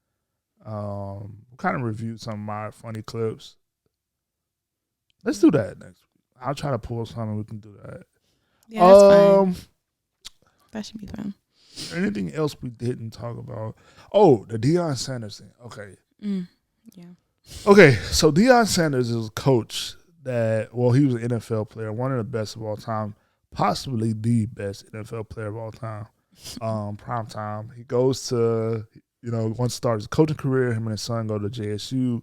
we'll kind of review some of my funny clips. Let's do that next week. I'll try to pull something. We can do that. Yeah, that's fine. That should be fun. Anything else we didn't talk about? Oh, the Deion Sanders thing. Okay. Yeah. Okay, so Deion Sanders is a coach that, well, he was an NFL player, one of the best of all time, possibly the best NFL player of all time. Prime time. He goes to, once he starts his coaching career, him and his son go to JSU.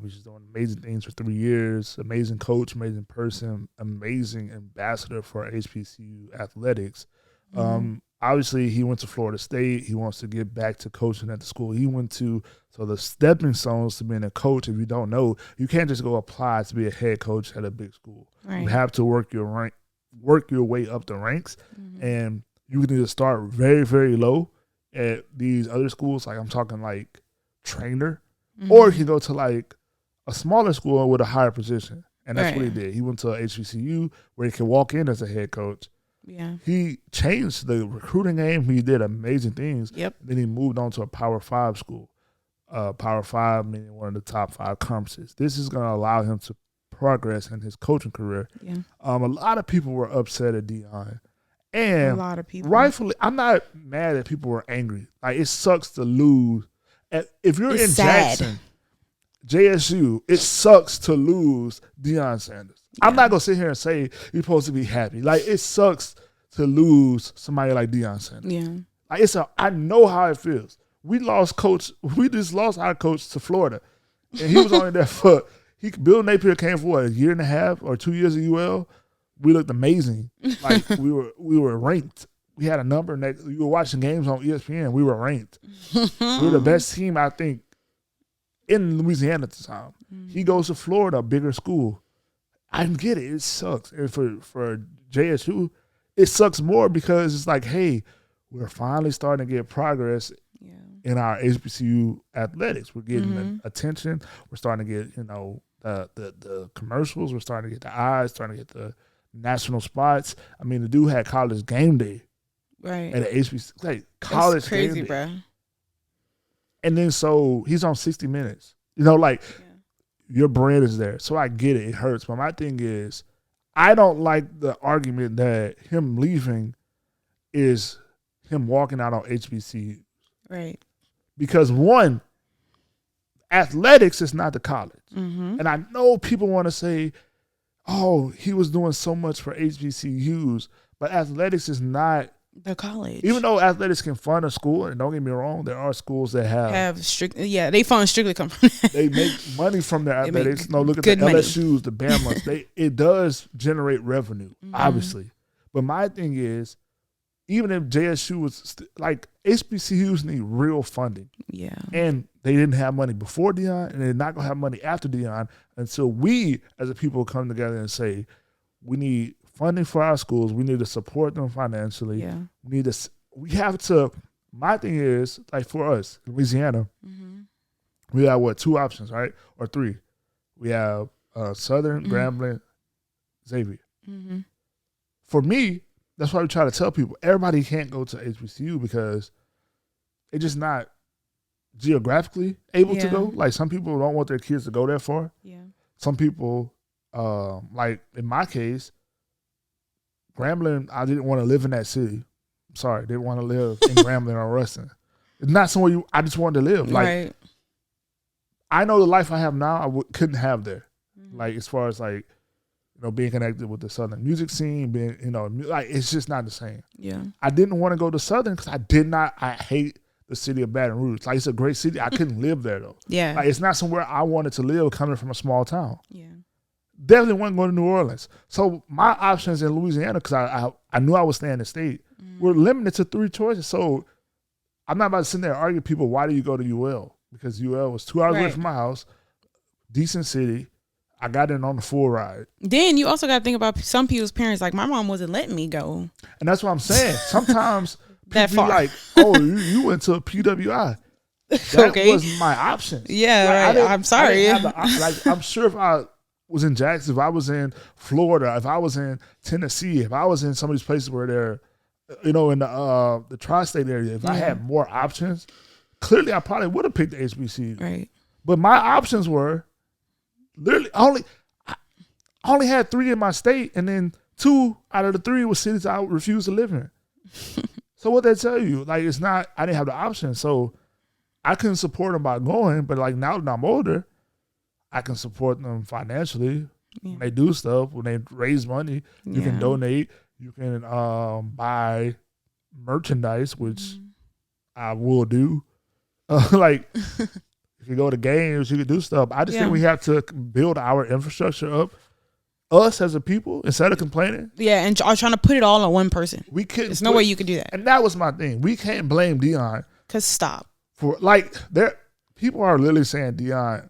He's just doing amazing things for 3 years. Amazing coach, amazing person, amazing ambassador for HBCU athletics. Obviously, he went to Florida State. He wants to get back to coaching at the school he went to. So the stepping stones to being a coach, if you don't know, you can't just go apply to be a head coach at a big school. Right. You have to work your way up the ranks, and you can either start very, very low at these other schools, like I'm talking like trainer, or you can go to like a smaller school with a higher position, and that's what he did. He went to HBCU where he could walk in as a head coach. Yeah, he changed the recruiting game. He did amazing things. Yep. Then he moved on to a Power 5 school. Power 5 meaning one of the top 5 conferences. This is going to allow him to progress in his coaching career. Yeah. A lot of people were upset at Deion, and a lot of people, rightfully, I'm not mad that people were angry. Like, it sucks to lose. If you're in Jackson, JSU, it sucks to lose Deion Sanders. Yeah. I'm not gonna sit here and say you're supposed to be happy. Like, it sucks to lose somebody like Deion Sanders. Yeah, like I know how it feels. We just lost our coach to Florida, and he was only there for Bill Napier came for what, a year and a half or 2 years at UL. We looked amazing. Like we were ranked. We had a number. You were watching games on ESPN. We were ranked. We were the best team, I think, in Louisiana at the time. He goes to Florida, a bigger school. I get it. It sucks. And for JSU, it sucks more because it's like, hey, we're finally starting to get progress in our HBCU athletics. We're getting attention. We're starting to get, the commercials. We're starting to get the eyes, starting to get the national spots. I mean, the dude had College Game Day. Right. At an HBCU. Like, College Game Day. That's crazy, bro. And then so he's on 60 Minutes. Your brand is there. So I get it. It hurts. But my thing is, I don't like the argument that him leaving is him walking out on HBCU. Right. Because one, athletics is not the college. And I know people want to say, oh, he was doing so much for HBCUs, but athletics is not the college. Even though athletics can fund a school, and don't get me wrong, there are schools that have strict. Yeah, they fund strictly come from that. They make money from their athletics. No, look at the LSUs, the Bamas. It does generate revenue, obviously. But my thing is, even if JSU was like, HBCUs need real funding. Yeah, and they didn't have money before Deion, and they're not gonna have money after Deion until we, as a people, come together and say, we need funding for our schools. We need to support them financially. Yeah. We have to. My thing is, like, for us, Louisiana, we have 2 options, right? Or 3. We have Southern, Grambling, Xavier. For me, that's why we try to tell people, everybody can't go to HBCU because they're just not geographically able to go. Like, some people don't want their kids to go that far. Yeah. Some people, like in my case, Grambling, I didn't want to live in that city. sorry, didn't want to live in Grambling or Ruston. It's not somewhere I just wanted to live. Like, right. I know the life I have now, I couldn't have there. Like, as far as like, being connected with the Southern music scene, being, like, it's just not the same. Yeah. I didn't want to go to Southern because I hate the city of Baton Rouge. Like, it's a great city. I couldn't live there though. Yeah. Like, it's not somewhere I wanted to live coming from a small town. Yeah. Definitely wasn't going to New Orleans. So my options in Louisiana, because I knew I was staying in the state, were limited to 3 choices. So I'm not about to sit there and argue people, why do you go to UL? Because UL was 2 hours away from my house, decent city. I got in on the full ride. Then you also got to think about some people's parents. Like, my mom wasn't letting me go. And that's what I'm saying. Sometimes people be like, oh, you went to a PWI. That was my option. Yeah, like, I'm sorry. I'm sure if I was in Jackson, if I was in Florida, if I was in Tennessee, if I was in some of these places where they're, in the tri-state area, if I had more options, clearly I probably would have picked the HBCU. Right. But my options were literally I only had 3 in my state, and then 2 out of the 3 were cities I refused to live in. So what they tell you, like, it's not, I didn't have the option. So I couldn't support them by going, but like now that I'm older, I can support them financially. When they do stuff, when they raise money, you can donate, you can buy merchandise, which I will do. Like, if you go to games, you can do stuff. I just think we have to build our infrastructure up. Us as a people, instead of complaining. Yeah, and trying to put it all on one person. We couldn't. There's no way you could do that. And that was my thing. We can't blame Deion. Because stop. For, like, people are literally saying Deion,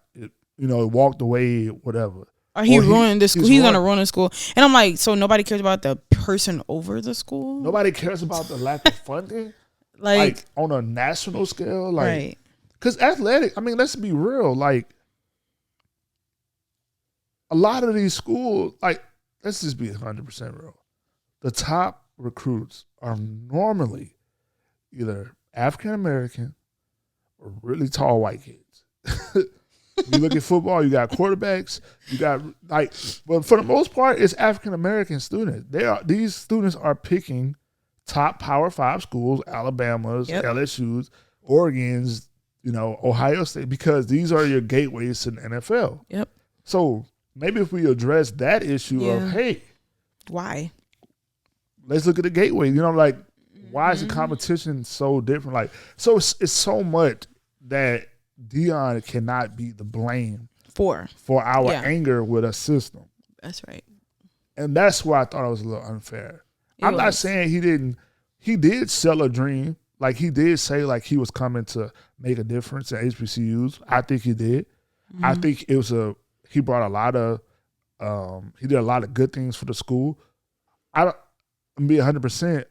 walked away, whatever. Or he ruined the school. He's going to ruin the school. And I'm like, so nobody cares about the person over the school? Nobody cares about the lack of funding? like on a national scale? Like, right. Because athletic, I mean, let's be real. Like, a lot of these schools, like, let's just be 100% real. The top recruits are normally either African-American or really tall white kids. You look at football, you got quarterbacks, you got, like, but for the most part, it's African-American students. These students are picking top Power 5 schools, Alabama's, LSU's, Oregon's, Ohio State, because these are your gateways to the NFL. Yep. So maybe if we address that issue of, hey, why? Let's look at the gateway. Like, why is the competition so different? Like, so it's so much that Deion cannot be the blame for our anger with a system. That's right. And that's why I thought it was a little unfair. I'm not saying he did sell a dream. Like, he did say, like, he was coming to make a difference at HBCUs. I think he did. Mm-hmm. I think he brought a lot of, he did a lot of good things for the school. I'm be 100%.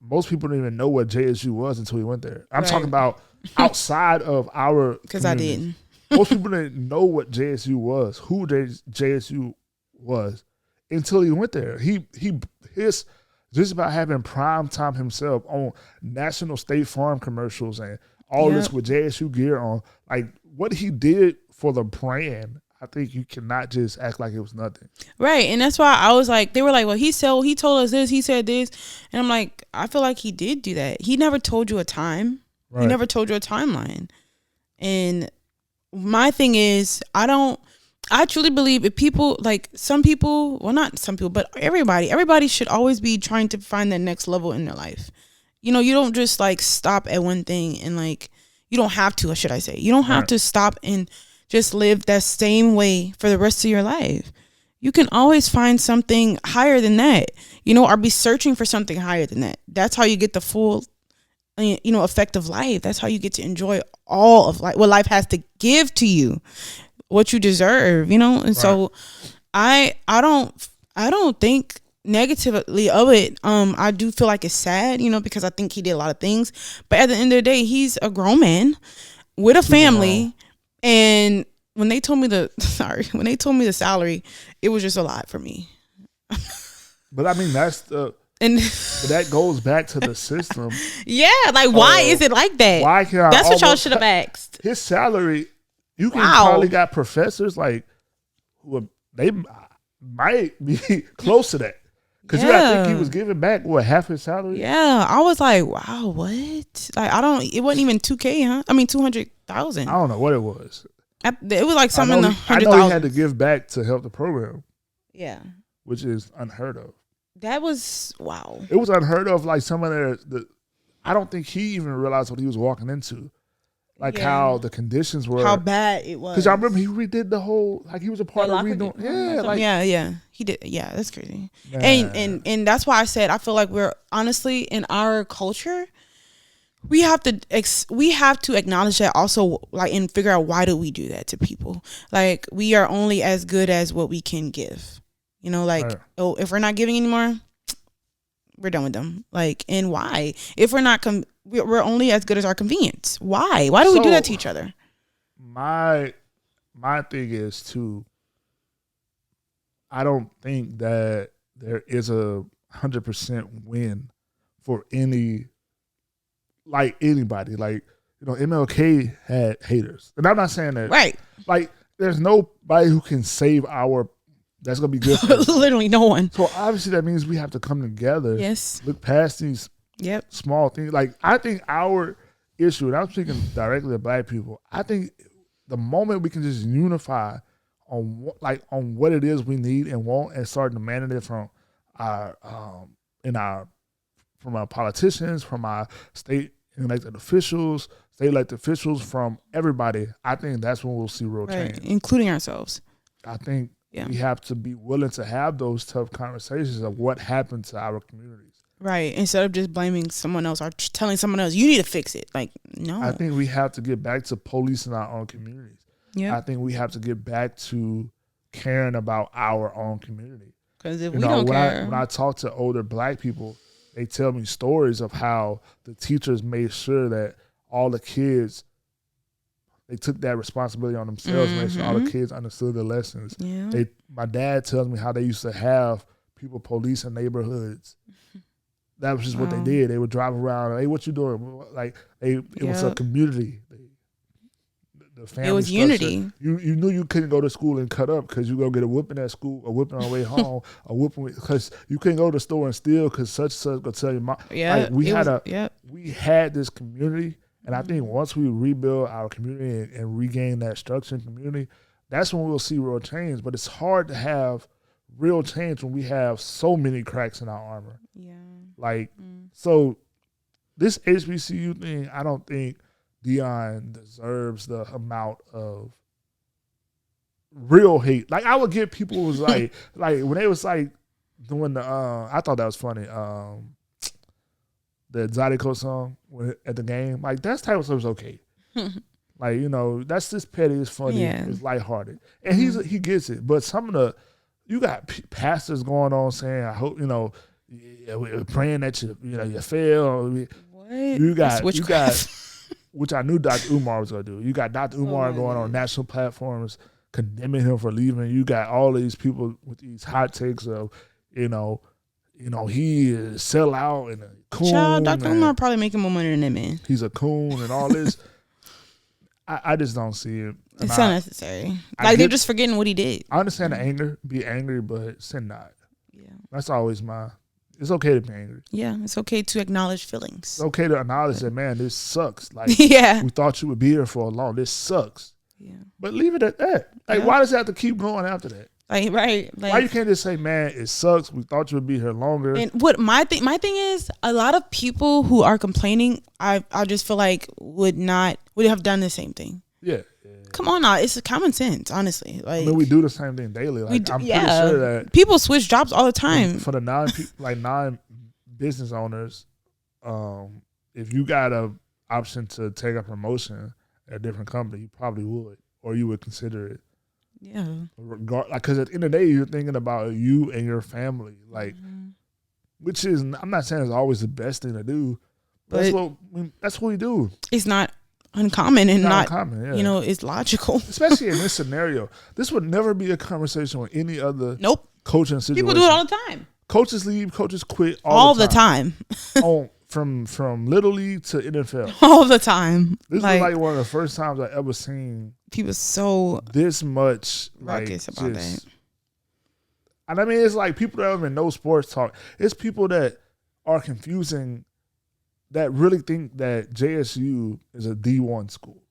Most people didn't even know what JSU was until he went there. I'm talking about outside of our, because I didn't. Most people didn't know what JSU was, who JSU was, until he went there. His just about having prime time himself on National State Farm commercials and all this with JSU gear on. Like, what he did for the brand, I think you cannot just act like it was nothing. Right. And that's why I was like, they were like, well, he told us this, he said this. And I'm like, I feel like he did do that. He never told you a time. Right. He never told you a timeline. And my thing is, I truly believe if people, like, some people, well, not some people, but everybody should always be trying to find that next level in their life. You don't just, like, stop at one thing and, like, you don't have to, or should I say, you don't have to stop and just live that same way for the rest of your life. You can always find something higher than that, or be searching for something higher than that. That's how you get the full, effect of life. That's how you get to enjoy all of life, what life has to give to you, what you deserve, And so I don't think negatively of it. I do feel like it's sad, because I think he did a lot of things, but at the end of the day, he's a grown man with a family. And when they told me the salary, it was just a lot for me. But I mean, but that goes back to the system. Yeah, like, why is it like that? Why can That's what y'all should have asked. His salary, you can probably got professors like who they might be close to that. Because you gotta think he was giving back half his salary. Yeah, I was like, wow, what? Like it wasn't even $2,000, huh? I mean, 200,000. I don't know what it was. It was like something in the 100,000. I know he had to give back to help the program. Yeah, which is unheard of. That was wow. It was unheard of. Like some of I don't think he even realized what he was walking into. Like how the conditions were, how bad it was. Because I remember he redid the whole, like he was a part of redoing. Yeah, he did. Yeah, that's crazy. And that's why I said I feel like we're honestly in our culture, we have to acknowledge that also, like, and figure out why do we do that to people. Like, we are only as good as what we can give. You know, like, if we're not giving anymore, we're done with them. Like, and why? If we're not we're only as good as our convenience. Why? Why do we do that to each other? My thing is I don't think that there is a 100% win for anybody. Like, MLK had haters. And I'm not saying that. Right. Like, there's nobody who can save that's going to be good for literally no one. So obviously that means we have to come together. Yes. Look past these small things. Like, I think our issue, and I'm speaking directly to Black people, I think the moment we can just unify on what it is we need and want, and start demanding it from our politicians, from our state elected officials, from everybody, I think that's when we'll see real change. Including ourselves. I think we have to be willing to have those tough conversations of what happened to our communities. Right. Instead of just blaming someone else or telling someone else, you need to fix it. Like, no. I think we have to get back to policing our own communities. Yeah. I think we have to get back to caring about our own community. Because if we don't care. When I talk to older Black people, they tell me stories of how the teachers made sure that all the kids, they took that responsibility on themselves, made sure all the kids understood the lessons. Yeah. My dad tells me how they used to have people policing neighborhoods. That was just what they did. They would drive around. Hey, what you doing? Like, it was a community. The family. It was structure. Unity. You knew you couldn't go to school and cut up because you go get a whipping at school, a whipping on the way home, a whipping because you couldn't go to the store and steal because such and such gonna tell your mom. Yeah, like, we had this community, and I think once we rebuild our community and regain that structure and community, that's when we'll see real change. But it's hard to have real change when we have so many cracks in our armor. Yeah. Like, so this HBCU thing, I don't think Deion deserves the amount of real hate. Like, I would get people who was like when they was like doing the I thought that was funny. The Zydeco song at the game, like that type of stuff is okay. Like, you know, that's just petty, it's funny, it's lighthearted, and he gets it. But some of you got pastors going on saying, I hope, you know, we're praying that you fail. What? You got which I knew Dr. Umar was gonna do. You got Dr. Umar going on national platforms condemning him for leaving. You got all these people with these hot takes of, you know, he is sell out and a coon. Child, Dr. Umar probably making more money than that man. He's a coon and all this. I just don't see it. It's unnecessary. Like, they're just forgetting what he did. I understand the anger, be angry, but sin not. Yeah, that's always it's okay to be angry. Yeah, it's okay to acknowledge feelings. It's okay to acknowledge that, man, this sucks. Like, we thought you would be here for a long. This sucks. Yeah. But leave it at that. Like, why does it have to keep going after that? Like, right. Like, why you can't just say, man, it sucks. We thought you would be here longer. And what my thing is, a lot of people who are complaining, I just feel like would have done the same thing. Yeah. Come on now, it's common sense, honestly. Like, I mean, we do the same thing daily. Like, I'm pretty sure that people switch jobs all the time. For the non-business owners, if you got an option to take a promotion at a different company, you probably would, or you would consider it. Yeah. Because at the end of the day, you're thinking about you and your family, like, which is, I'm not saying it's always the best thing to do, but that's what we do. It's not uncommon and not uncommon, you know, it's logical. Especially in this scenario. This would never be a conversation with any other coaching situation. People do it all the time. Coaches leave, coaches quit all the time. From Little League to NFL. All the time. This is like one of the first times I ever seen people so this much ruckus about that. And I mean, it's like people that don't even know sports talk. It's people that are confusing, that really think that JSU is a D1 school.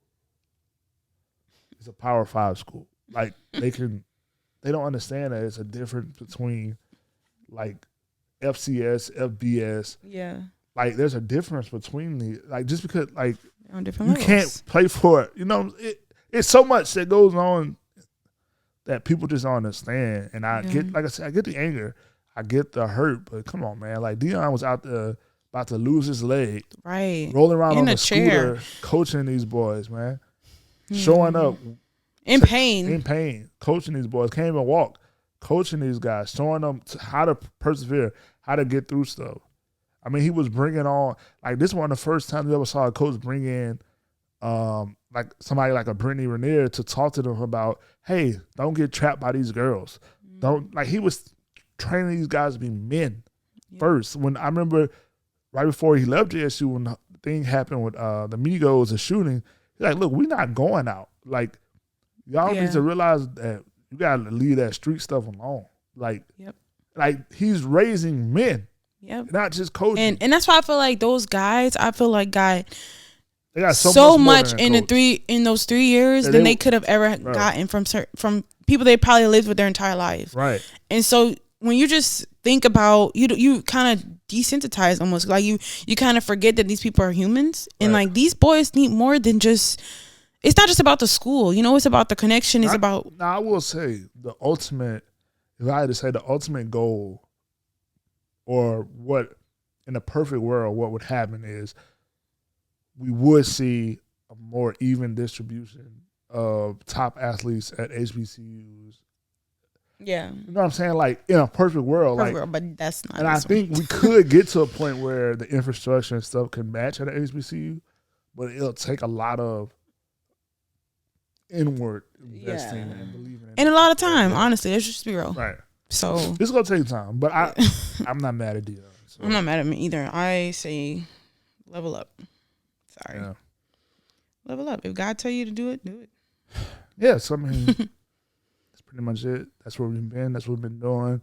It's a Power 5 school. Like, they don't understand that it's a difference between, like, FCS, FBS. Yeah. Like, there's a difference between the, like, just because, like, on different levels. Can't play for it. You know, it's so much that goes on that people just don't understand. And I get, like I said, I get the anger. I get the hurt. But come on, man. Like, Deion was out there about to lose his leg. Right. Rolling around on the scooter, coaching these boys, man. Showing up. In pain. In pain. Coaching these boys. Can't even walk. Coaching these guys. Showing them how to persevere. How to get through stuff. I mean, he was bringing on, like, this was one of the first times we ever saw a coach bring in, like, somebody like a Brittany Ranier to talk to them about, hey, don't get trapped by these girls. Don't, like, he was training these guys to be men first. When I remember right before he left JSU, when the thing happened with the Migos, the shooting, he's like, look, we're not going out. Like, y'all need to realize that you got to leave that street stuff alone. Like, like, he's raising men. Yep. Not just coaching. And that's why I feel like those guys, they got so much in those 3 years than they could have ever gotten from people they probably lived with their entire life. Right. And so when you just think about, you kind of desensitize almost, like you kind of forget that these people are humans. And like, these boys need more than just, it's not just about the school, you know, it's about the connection. It's about. Now I will say the ultimate, if I had to say the ultimate goal, or what, in a perfect world, what would happen is we would see a more even distribution of top athletes at HBCUs. Yeah. You know what I'm saying? Like, in a perfect world. But that's not. And I think we could get to a point where the infrastructure and stuff can match at an HBCU, but it'll take a lot of inward investing and believing in it. And a lot of time, honestly. Let's just be real. Right. So it's gonna take time, but I'm not mad at Deion. So. I'm not mad at me either. I say level up. Sorry. Yeah. Level up. If God tell you to do it, do it. Yeah, so I mean that's pretty much it. That's where we've been. That's what we've been doing.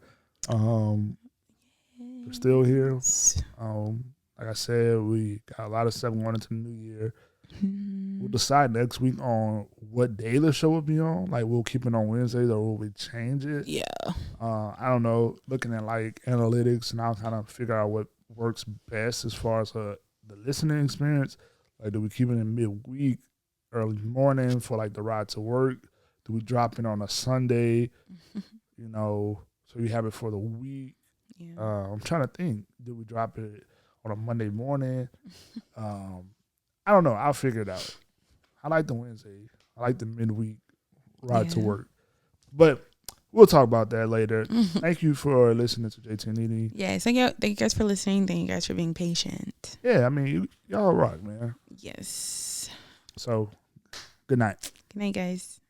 We're still here. Like I said, we got a lot of stuff going into the new year. We'll decide next week on what day the show will be on. Like, we'll keep it on Wednesdays or will we change it? Yeah. I don't know. Looking at, like, analytics, and I'll kind of figure out what works best as far as the listening experience. Like, do we keep it in midweek, early morning for, like, the ride to work? Do we drop it on a Sunday? You know, so you have it for the week. Yeah. I'm trying to think. Do we drop it on a Monday morning? I don't know. I'll figure it out. I like the Wednesday. I like the midweek ride to work. But we'll talk about that later. Thank you for listening to JT and Nene. Yes. Thank you guys for listening. Thank you guys for being patient. Yeah, I mean, y'all rock, man. Yes. So, good night. Good night, guys.